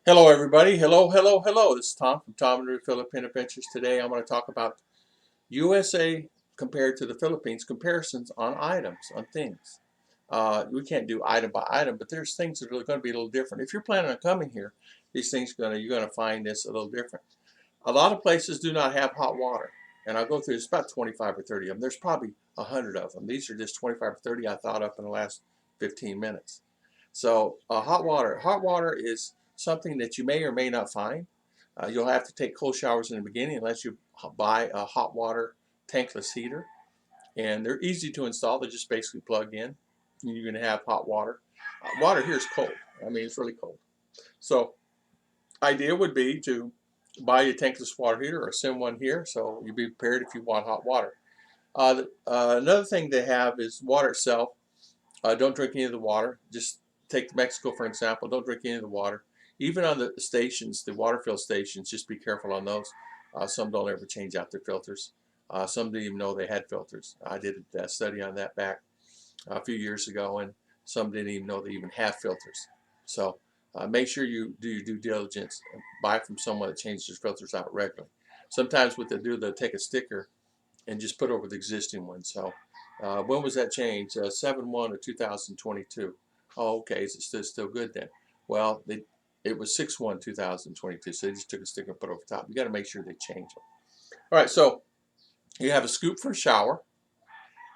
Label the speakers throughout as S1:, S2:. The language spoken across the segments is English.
S1: Hello, everybody. Hello, hello, hello. This is Tom from Tom and Ruth Philippine Adventures. Today, I'm going to talk about USA compared to the Philippines, comparisons on items, on things. We can't do item by item, but there's things that are going to be a little different. If you're planning on coming here, these things you're going to find this a little different. A lot of places do not have hot water, and I'll go through. It's about 25 or 30 of them. There's probably 100 of them. These are just 25 or 30 I thought up in the last 15 minutes. So hot water is something that you may or may not find. You'll have to take cold showers in the beginning unless you buy a hot water tankless heater. And they're easy to install. They just basically plug in. And you're going to have hot water. Water here is cold. I mean, it's really cold. So idea would be to buy a tankless water heater or send one here so you'll be prepared if you want hot water. Another thing they have is water itself. Don't drink any of the water. Just take Mexico for example. Don't drink any of the water. Even on the stations, the water fill stations, just be careful on those. Some don't ever change out their filters. Some didn't even know they had filters. I did a study on that back a few years ago, and some didn't even know they even have filters. So make sure you do your due diligence and buy from someone that changes their filters out regularly. Sometimes what they do, they'll take a sticker and just put over the existing one. So when was that changed? 7/1 of 2022. Oh, okay, is it still good then? Well, it was 6/1 2022, so they just took a sticker and put it over top. You got to make sure they change them. All right, so you have a scoop for a shower.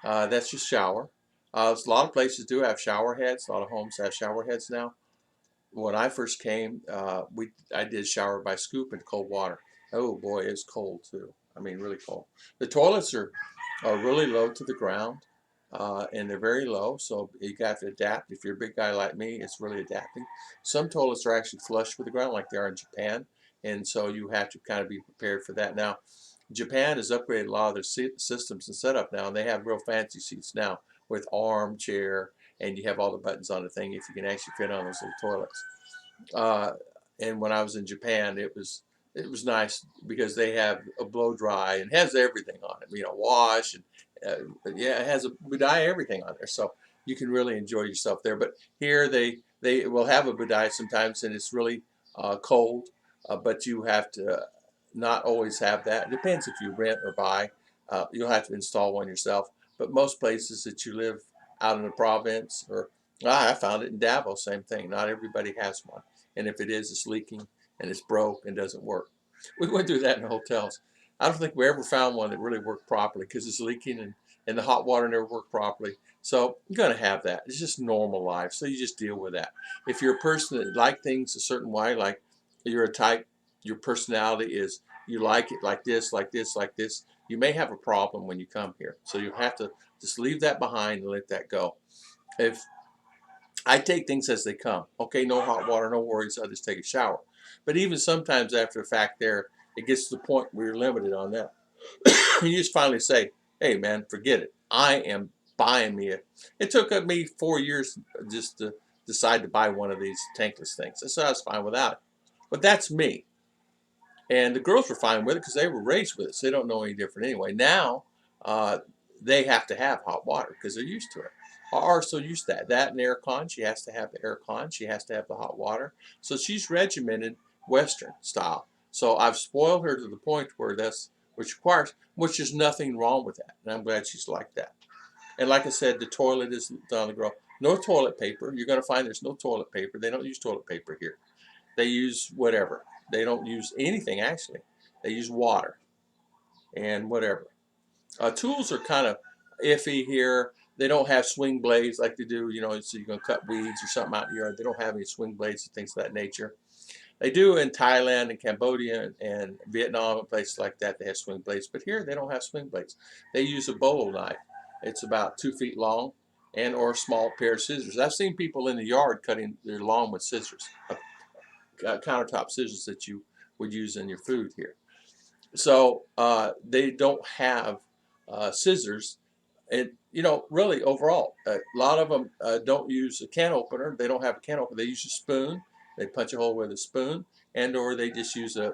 S1: That's your shower. A lot of places do have shower heads. A lot of homes have shower heads now. When I first came, I did shower by scoop in cold water. Oh boy, it's cold too. I mean, really cold. The toilets are really low to the ground, and they're very low, so you got to adapt. If you're a big guy like me, it's really adapting. Some toilets are actually flush with the ground, like they are in Japan, and so you have to kind of be prepared for that. Now, Japan has upgraded a lot of their systems and setup now, and they have real fancy seats now with armchair, and you have all the buttons on the thing if you can actually fit on those little toilets. Uh, and when I was in Japan, it was nice because they have a blow dry and has everything on it. Wash and yeah, it has a bidet, everything on there, so you can really enjoy yourself there. But here they will have a bidet sometimes, and it's really cold, but you have to not always have that. It depends if you rent or buy. You'll have to install one yourself. But most places that you live out in the province or I found it in Davao, same thing. Not everybody has one. And if it is, it's leaking and it's broke and doesn't work. We went through that in hotels. I don't think we ever found one that really worked properly because it's leaking and the hot water never worked properly. So you're going to have that. It's just normal life. So you just deal with that. If you're a person that like things a certain way, like you're a type, your personality is you like it like this, like this, like this, you may have a problem when you come here. So you have to just leave that behind and let that go. If I take things as they come. Okay, no hot water, no worries. I'll just take a shower. But even sometimes after the fact, it gets to the point where you're limited on that. You just finally say, "Hey, man, forget it. I am buying me a." It took me 4 years just to decide to buy one of these tankless things. So I was fine without it. But that's me. And the girls were fine with it because they were raised with it, so they don't know any different anyway. Now uh, they have to have hot water because they're used to it. Are so used to that. That and air con, she has to have the air con. She has to have the hot water. So she's regimented Western style. So I've spoiled her to the point where that's which requires, which is nothing wrong with that. And I'm glad she's like that. And like I said, the toilet is on the grow. No toilet paper. You're going to find there's no toilet paper. They don't use toilet paper here. They use whatever. They don't use anything actually. They use water and whatever. Tools are kind of iffy here. They don't have swing blades like they do, so you're going to cut weeds or something out in the yard. They don't have any swing blades and things of that nature. They do in Thailand and Cambodia and Vietnam and places like that. They have swing blades, but here they don't have swing blades. They use a bolo knife. It's about 2 feet long and or a small pair of scissors. I've seen people in the yard cutting their lawn with scissors, countertop scissors that you would use in your food here. So they don't have scissors, and really overall, a lot of them don't use a can opener. They don't have a can opener. They use a spoon. They punch a hole with a spoon, and or they just use a,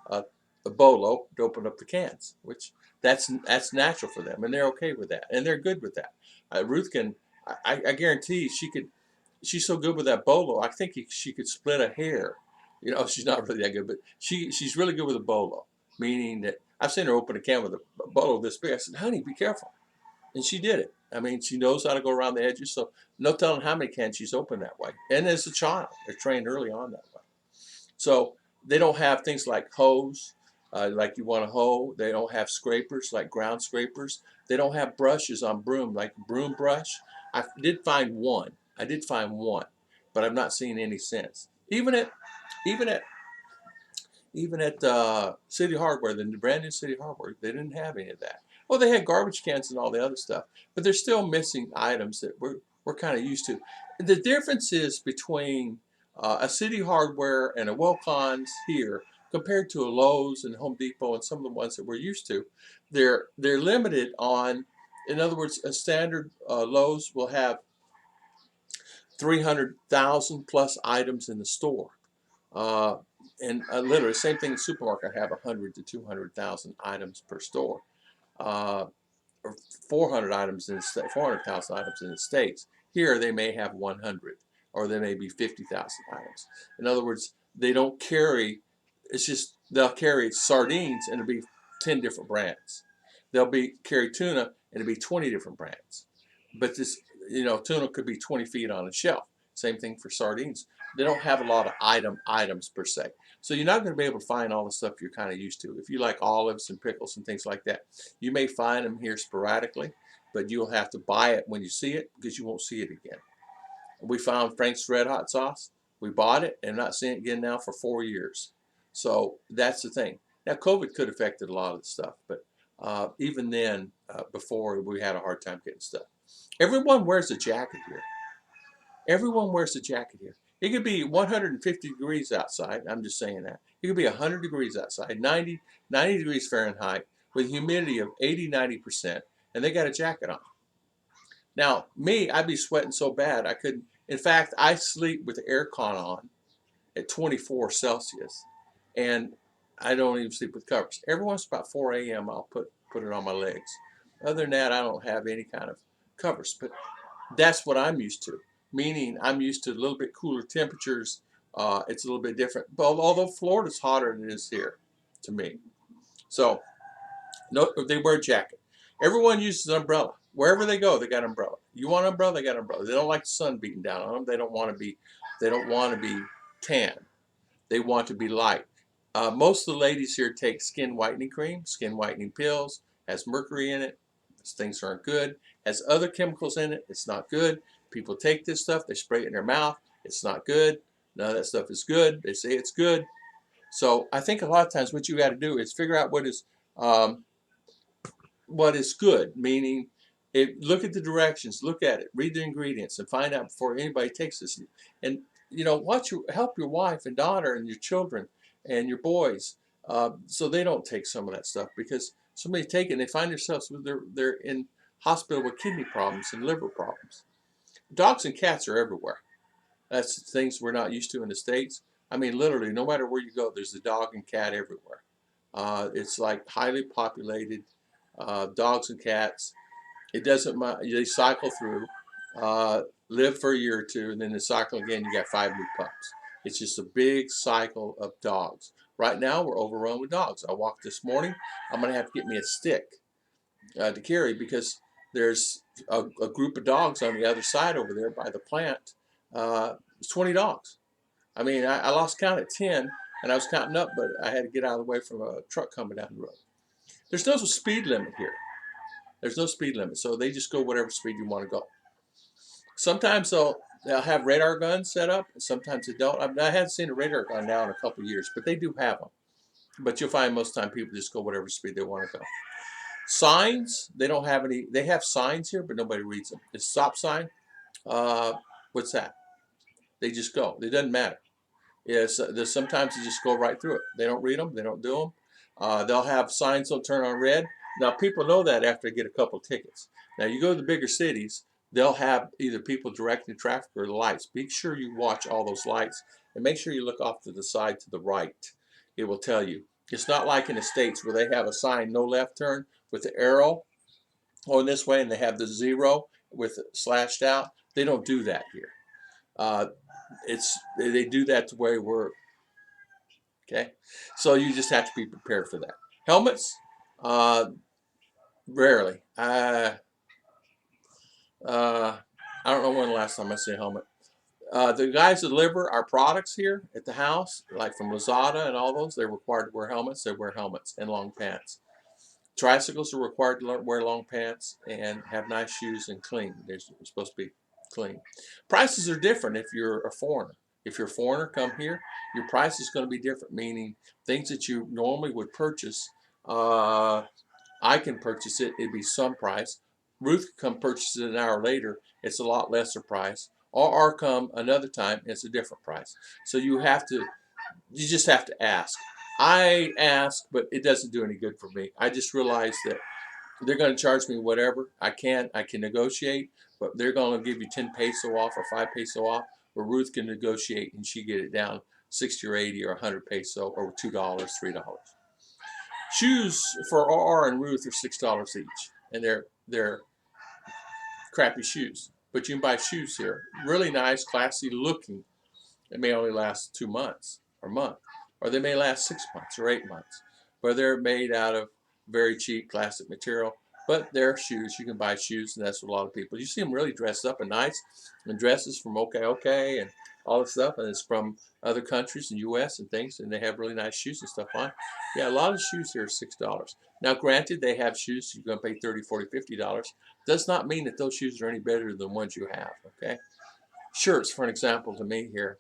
S1: a bolo to open up the cans, which that's natural for them, and they're okay with that, and they're good with that. Ruth can, I guarantee she could. She's so good with that bolo. I think she could split a hair You know, she's not really that good, but she's really good with a bolo, meaning that I've seen her open a can with a bolo this big. I said, honey, be careful. And she did it. I mean, she knows how to go around the edges, so no telling how many cans she's opened that way. And as a child, they're trained early on that way. So they don't have things like hose, like you want a hoe. They don't have scrapers like ground scrapers. They don't have brushes on broom like broom brush. I did find one. I did find one, but I've not seen any since. Even at even at City Hardware, the brand new City Hardware, they didn't have any of that. Well, they had garbage cans and all the other stuff, but they're still missing items that we're kind of used to. The difference is between a City Hardware and a Wilcons here compared to a Lowe's and Home Depot and some of the ones that we're used to. They're limited on, in other words, a standard Lowe's will have 300,000 plus items in the store. Uh, and literally, same thing in the supermarket. I have 100 to 200,000 items per store, or 400 items in 400,000 items in the States. Here, they may have 100, or they may be 50,000 items. In other words, they don't carry. It's just they'll carry sardines and it'll be 10 different brands. They'll be carry tuna and it'll be 20 different brands. But this, tuna could be 20 feet on a shelf. Same thing for sardines. They don't have a lot of items per se. So you're not going to be able to find all the stuff you're kind of used to. If you like olives and pickles and things like that, you may find them here sporadically, but you'll have to buy it when you see it because you won't see it again. We found Frank's Red Hot sauce. We bought it and not seeing it again now for 4 years. So that's the thing. Now, COVID could have affected a lot of the stuff, but even then, before, we had a hard time getting stuff. Everyone wears a jacket here. Everyone wears a jacket here. It could be 150 degrees outside. I'm just saying that. It could be 100 degrees outside, 90 degrees Fahrenheit, with humidity of 80, 90%, and they got a jacket on. Now, me, I'd be sweating so bad I couldn't. In fact, I sleep with the air con on at 24 Celsius, and I don't even sleep with covers. Every once about 4 a.m., I'll put it on my legs. Other than that, I don't have any kind of covers. But that's what I'm used to, meaning I'm used to a little bit cooler temperatures. It's a little bit different, but although Florida's hotter than it is here to me. So no, they wear a jacket. Everyone uses an umbrella. Wherever they go, they got an umbrella. You want an umbrella, they got an umbrella. They don't like the sun beating down on them. They don't want to be tan. They want to be light. Most of the ladies here take skin whitening cream, skin whitening pills, has mercury in it. These things aren't good. Has other chemicals in it. It's not good. People take this stuff, they spray it in their mouth. It's not good. None of that stuff is good. They say it's good. So I think a lot of times what you got to do is figure out um, what is good, meaning look at the directions, look at it, read the ingredients, and find out before anybody takes this. And help your wife and daughter and your children and your boys, so they don't take some of that stuff, because somebody take it and they find themselves they're in hospital with kidney problems and liver problems. Dogs and cats are everywhere. That's things we're not used to in the States. I mean, literally, no matter where you go, there's a dog and cat everywhere. It's like highly populated. Dogs and cats. It doesn't matter. They cycle through, live for a year or two, and then they cycle again. You got 5 new pups. It's just a big cycle of dogs. Right now, we're overrun with dogs. I walked this morning. I'm going to have to get me a stick to carry, because there's a group of dogs on the other side over there by the plant. It's 20 dogs. I mean, I lost count at 10, and I was counting up, but I had to get out of the way from a truck coming down the road. There's no speed limit here. There's no speed limit, so they just go whatever speed you want to go. Sometimes they'll have radar guns set up, and sometimes they don't. I haven't seen a radar gun now in a couple of years, but they do have them. But you'll find most of the time people just go whatever speed they want to go. Signs, they don't have any. They have signs here, but nobody reads them. The stop sign, what's that? They just go. It doesn't matter. Yes, there's sometimes you just go right through it. They don't read them. They don't do them. They'll have signs that'll turn on red. Now, people know that after they get a couple of tickets. Now, you go to the bigger cities, they'll have either people directing traffic or the lights. Be sure you watch all those lights, and make sure you look off to the side to the right. It will tell you. It's not like in the States where they have a sign, no left turn, with the arrow going this way, and they have the zero with it slashed out. They don't do that here. They do that the way Okay, so you just have to be prepared for that. Helmets, uh, rarely. Uh, I don't know when the last time I see a helmet. The guys that deliver our products here at the house, like from Lazada and all those, they're required to wear helmets. They wear helmets and long pants. Tricycles are required to wear long pants and have nice shoes and clean. They're supposed to be clean. Prices are different if you're a foreigner. If you're a foreigner, come here, your price is going to be different, meaning things that you normally would purchase, I can purchase it, it'd be some price. Ruth can come purchase it an hour later, it's a lot lesser price. Or come another time, it's a different price. So you just have to ask. I ask, but it doesn't do any good for me. I just realize that they're going to charge me whatever. I can negotiate, but they're going to give you 10 peso off or 5 peso off, where Ruth can negotiate and she get it down 60 or 80 or 100 peso or $2, $3. Shoes for RR and Ruth are $6 each, and they're crappy shoes. But you can buy shoes here, really nice, classy looking. It may only last 2 months or a month, or they may last 6 months or 8 months. But they're made out of very cheap plastic material. But they're shoes. You can buy shoes, and that's what a lot of people. You see them really dressed up and nice, and dresses from OK and all this stuff, and it's from other countries in the U.S. and things, and they have really nice shoes and stuff on. Yeah, a lot of shoes here are $6. Now, granted, they have shoes you're going to pay $30, $40, $50. Does not mean that those shoes are any better than ones you have. Okay, shirts, for an example, to me here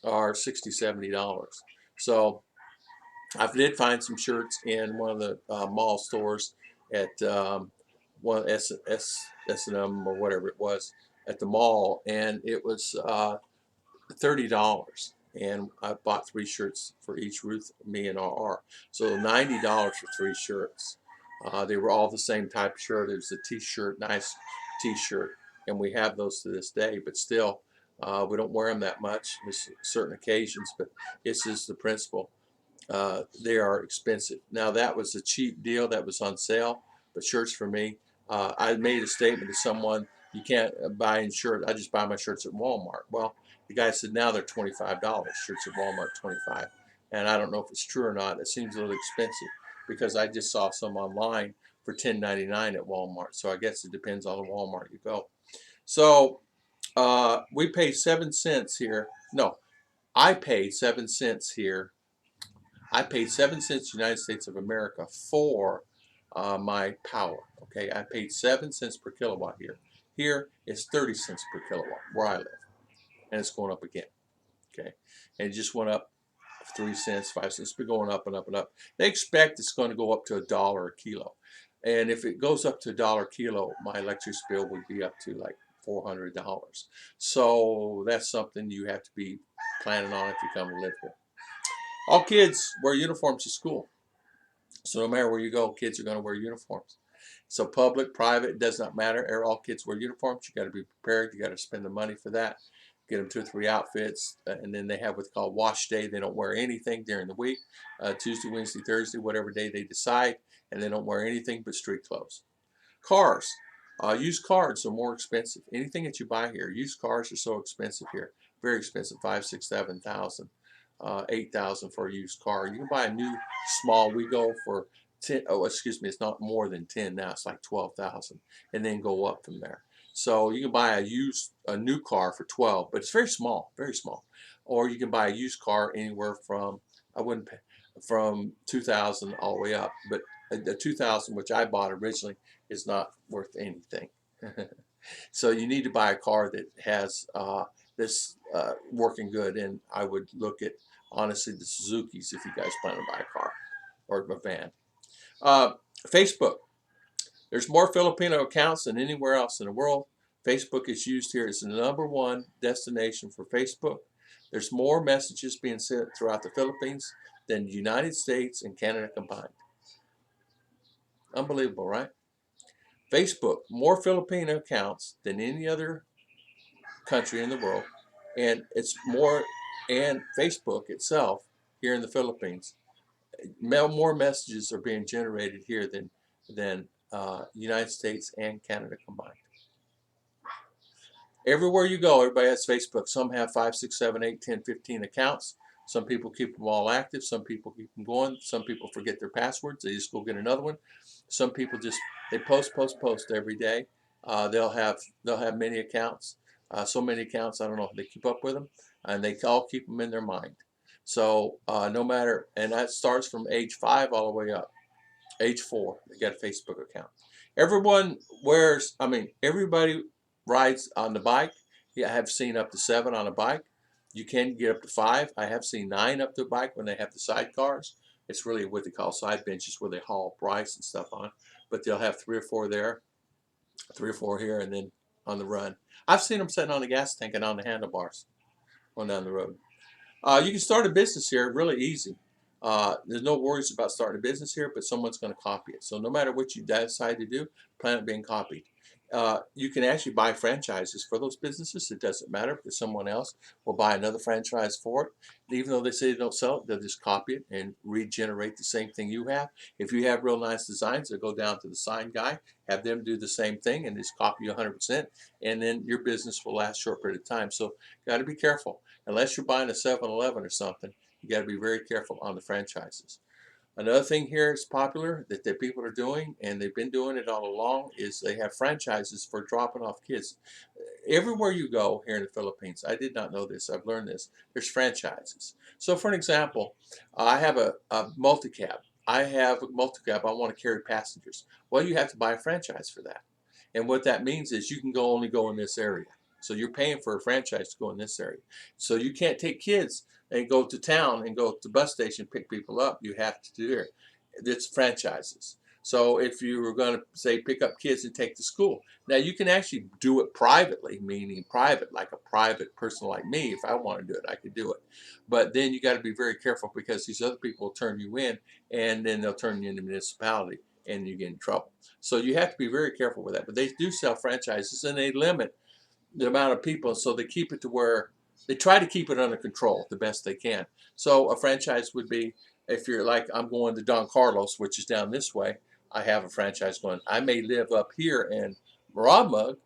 S1: are $60, $70. So I did find some shirts in one of the mall stores at one S&M or whatever it was at the mall, and it was $30. And I bought 3 shirts for each Ruth, me, and RR. So $90 for 3 shirts. They were all the same type of shirt. It was a t-shirt, nice t-shirt, and we have those to this day. But still, we don't wear them that much. There's certain occasions, but it's just the principle. They are expensive. Now that was a cheap deal that was on sale, but shirts for me, I made a statement to someone, you can't buy in shirts. I just buy my shirts at Walmart. Well, the guy said now they're $25. Shirts at Walmart 25, and I don't know if it's true or not. It seems a little expensive because I just saw some online for $10.99 at Walmart. So I guess it depends on the Walmart you go. So we pay 7 cents here. No, I pay 7 cents here. I paid 7 cents United States of America for my power. Okay, I paid 7 cents per kilowatt here. Here it's 30 cents per kilowatt where I live, and it's going up again. Okay, and it just went up 3 cents, 5 cents. It's been going up and up and up. They expect it's going to go up to $1 a kilo, and if it goes up to $1 a kilo, my electricity bill would be up to like $400. So that's something you have to be planning on if you come to live here. All kids wear uniforms to school. So no matter where you go, kids are going to wear uniforms. So public, private, it does not matter. All kids wear uniforms. You got to be prepared. You got to spend the money for that. Get them 2 or 3 outfits, and then they have what's called wash day. They don't wear anything during the week, Tuesday, Wednesday, Thursday, whatever day they decide, and they don't wear anything but street clothes. Cars. Used cars are more expensive. Anything that you buy here, used cars are so expensive here. Very expensive, 5, 6, 7,000, 8,000 for a used car. You can buy a new small Wego for 10. Oh, excuse me, it's not more than 10 now. It's like 12,000, and then go up from there. So you can buy a new car for 12, but it's very small, very small. Or you can buy a used car anywhere from I wouldn't pay, from 2,000 all the way up, but the 2,000 which I bought originally is not worth anything. So you need to buy a car that has this working good, and I would look at honestly the Suzuki's if you guys plan to buy a car or a van. Facebook. There's more Filipino accounts than anywhere else in the world. Facebook is used here as the #1 destination for Facebook. There's more messages being sent throughout the Philippines than the United States and Canada combined. Unbelievable, right? Facebook, more Filipino accounts than any other country in the world, and it's more, and Facebook itself here in the Philippines, more messages are being generated here than United States and Canada combined. Everywhere you go, everybody has Facebook. Some have 5, 6, 7, 8, 10, 15 accounts. Some people keep them all active. Some people keep them going. Some people forget their passwords. They just go get another one. Some people just they post every day. They'll have many accounts. So many accounts. I don't know if they keep up with them, and they all keep them in their mind. So no matter, and that starts from age 5 all the way up. Age 4, they got a Facebook account. Everyone wears, I mean, everybody rides on the bike. Yeah, I have seen up to 7 on a bike. You can get up to 5. I have seen 9 up to a bike when they have the sidecars. It's really what they call side benches where they haul rice and stuff on. But they'll have 3 or 4 there, 3 or 4 here, and then on the run. I've seen them sitting on the gas tank and on the handlebars going down the road. You can start a business here really easy. There's no worries about starting a business here, but someone's going to copy it. So no matter what you decide to do, plan on being copied. You can actually buy franchises for those businesses. It doesn't matter because someone else will buy another franchise for it. Even though they say they don't sell it, they'll just copy it and regenerate the same thing you have. If you have real nice designs, they'll go down to the sign guy, have them do the same thing and just copy you 100%. And then your business will last a short period of time. So you got to be careful. Unless you're buying a 7-Eleven or something, you got to be very careful on the franchises. Another thing here is popular that the people are doing, and they've been doing it all along, is they have franchises for dropping off kids. Everywhere you go here in the Philippines, I did not know this, I've learned this, there's franchises. So for an example, I have a multi-cab. I have a multi-cab, I want to carry passengers. Well, you have to buy a franchise for that. And what that means is you can only go in this area. So you're paying for a franchise to go in this area. So you can't take kids and go to town and go to the bus station pick people up. You have to do it. It's franchises. So if you were going to say pick up kids and take to school, now you can actually do it privately, meaning private, like a private person like me. If I want to do it, I could do it. But then you got to be very careful because these other people will turn you in, and then they'll turn you into municipality, and you get in trouble. So you have to be very careful with that. But they do sell franchises, and they limit the amount of people, so they keep it to where they try to keep it under control the best they can. So a franchise would be, if you're like, I'm going to Don Carlos, which is down this way, I have a franchise going. I may live up here in Marabmug,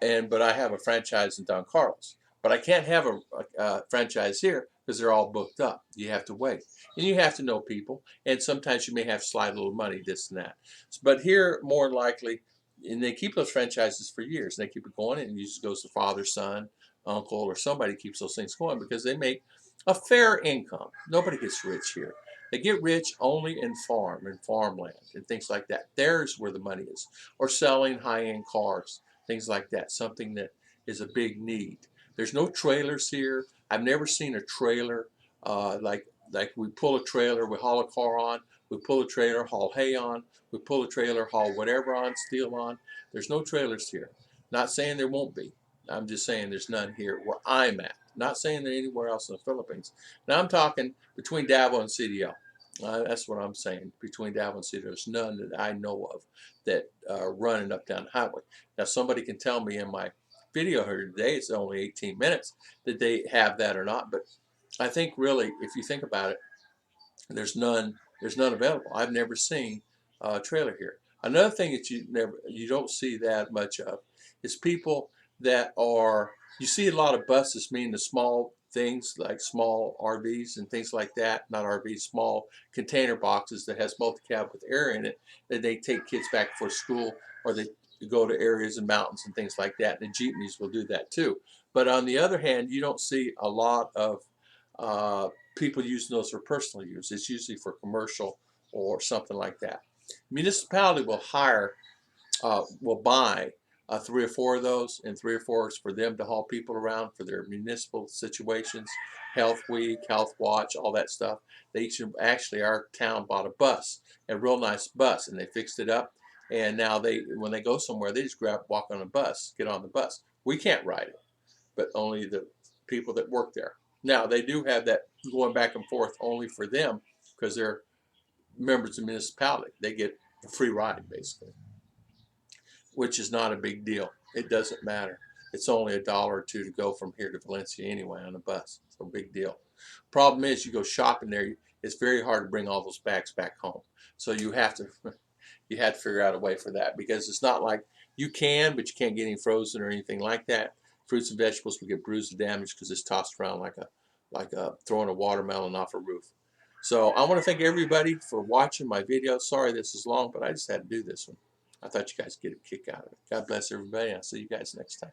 S1: but I have a franchise in Don Carlos. But I can't have a franchise here because they're all booked up. You have to wait. And you have to know people. And sometimes you may have to slide a little money, this and that. But here, more likely, and they keep those franchises for years. They keep it going, and it just goes to father, son, uncle, or somebody keeps those things going because they make a fair income. Nobody gets rich here. They get rich only in farmland, and things like that. There's where the money is. Or selling high-end cars, things like that, something that is a big need. There's no trailers here. I've never seen a trailer like we pull a trailer, we haul a car on, we pull a trailer, haul hay on, we pull a trailer, haul whatever on, steel on. There's no trailers here. Not saying there won't be. I'm just saying there's none here where I'm at. Not saying that anywhere else in the Philippines. Now I'm talking between Davao and CDO. That's what I'm saying. Between Davao and CDO, there's none that I know of that are running up down the highway. Now somebody can tell me in my video here today, it's only 18 minutes, that they have that or not. But I think really, if you think about it, there's none available. I've never seen a trailer here. Another thing that you don't see that much of is people that are, you see a lot of buses, meaning the small things like small RVs and things like that, not RVs, small container boxes that has multi-cab with air in it, that they take kids back for school, or they go to areas and mountains and things like that. And the jeepneys will do that too. But on the other hand, you don't see a lot of people using those for personal use. It's usually for commercial or something like that. Municipality will buy 3 or 4 of those, and 3 or 4 is for them to haul people around for their municipal situations, Health Week, Health Watch, all that stuff. Actually, our town bought a bus, a real nice bus, and they fixed it up. And now when they go somewhere, they just walk on a bus, get on the bus. We can't ride it, but only the people that work there. Now, they do have that going back and forth only for them because they're members of the municipality. They get a free ride, basically, which is not a big deal. It doesn't matter. It's only $1 or $2 to go from here to Valencia anyway on the bus. So big deal. Problem is, you go shopping there, it's very hard to bring all those bags back home. So you have to figure out a way for that, because it's not like you can, but you can't get any frozen or anything like that. Fruits and vegetables will get bruised and damaged because it's tossed around like a like throwing a watermelon off a roof. So I want to thank everybody for watching my video. Sorry this is long, but I just had to do this one. I thought you guys get a kick out of it. God bless everybody. I'll see you guys next time.